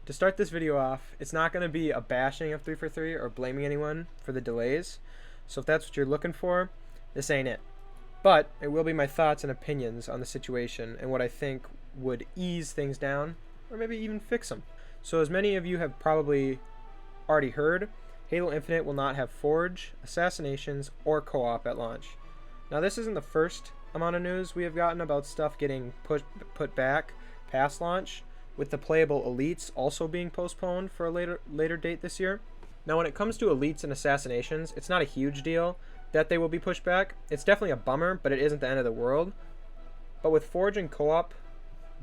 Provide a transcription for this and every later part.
To start this video off, it's not going to be a bashing of 343 or blaming anyone for the delays, so if that's what you're looking for, this ain't it. But it will be my thoughts and opinions on the situation and what I think would ease things down or maybe even fix them. So as many of you have probably already heard, Halo Infinite will not have Forge, Assassinations, or co-op at launch. Now this isn't the first amount of news we have gotten about stuff getting put back past launch, with the playable Elites also being postponed for a later date this year. Now when it comes to Elites and Assassinations, it's not a huge deal that they will be pushed back. It's definitely a bummer, but it isn't the end of the world. But with Forge and co-op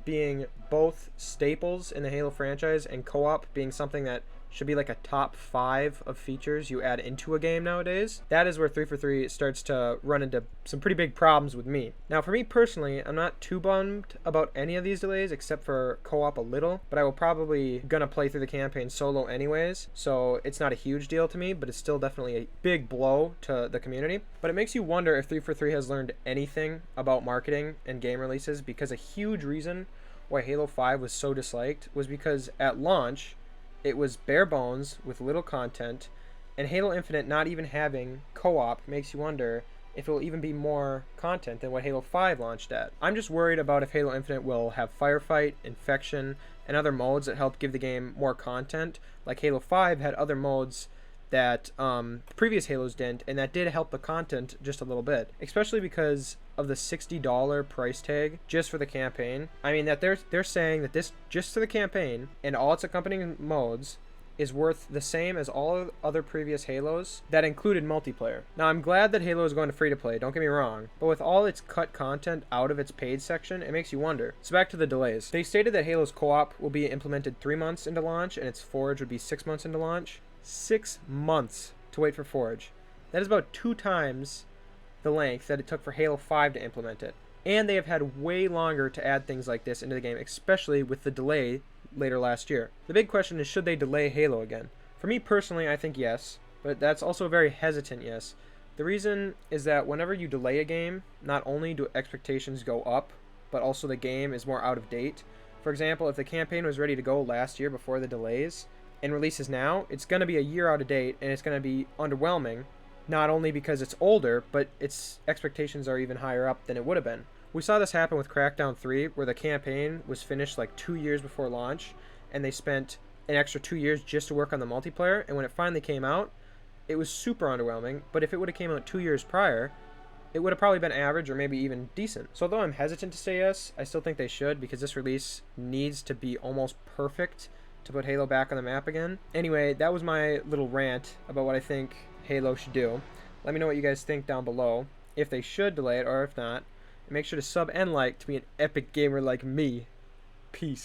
being both staples in the Halo franchise, and co-op being something that should be like a top 5 of features you add into a game nowadays, that is where 343 starts to run into some pretty big problems with me. Now for me personally, I'm not too bummed about any of these delays except for co-op a little, but I will probably gonna play through the campaign solo anyways, so it's not a huge deal to me, but it's still definitely a big blow to the community. But it makes you wonder if 343 has learned anything about marketing and game releases, because a huge reason why Halo 5 was so disliked was because at launch it was bare bones with little content, and Halo Infinite not even having co-op makes you wonder if it will even be more content than what Halo 5 launched at. I'm just worried about if Halo Infinite will have Firefight, Infection, and other modes that help give the game more content, like Halo 5 had other modes that previous Halos didn't, and that did help the content just a little bit, especially because of the $60 price tag just for the campaign. I mean, that they're saying that this, just for the campaign and all its accompanying modes, is worth the same as all other previous Halos that included multiplayer. Now I'm glad that Halo is going to free to play, don't get me wrong, but with all its cut content out of its paid section, it makes you wonder. So back to the delays. They stated that Halo's co-op will be implemented 3 months into launch, and its Forge would be 6 months into launch. 6 months to wait for Forge. That is about 2 times the length that it took for Halo 5 to implement it. And they have had way longer to add things like this into the game, especially with the delay later last year. The big question is, should they delay Halo again? For me personally, I think yes, but that's also a very hesitant yes. The reason is that whenever you delay a game, not only do expectations go up, but also the game is more out of date. For example, if the campaign was ready to go last year before the delays, and releases now, it's going to be a year out of date, and it's going to be underwhelming, not only because it's older, but its expectations are even higher up than it would have been. We saw this happen with Crackdown 3, where the campaign was finished like 2 years before launch, and they spent an extra 2 years just to work on the multiplayer, and when it finally came out, it was super underwhelming. But if it would have came out 2 years prior, it would have probably been average or maybe even decent. So although I'm hesitant to say yes, I still think they should, because this release needs to be almost perfect to put Halo back on the map again. Anyway, that was my little rant about what I think Halo should do. Let me know what you guys think down below, if they should delay it or if not. And make sure to sub and like to be an epic gamer like me. Peace.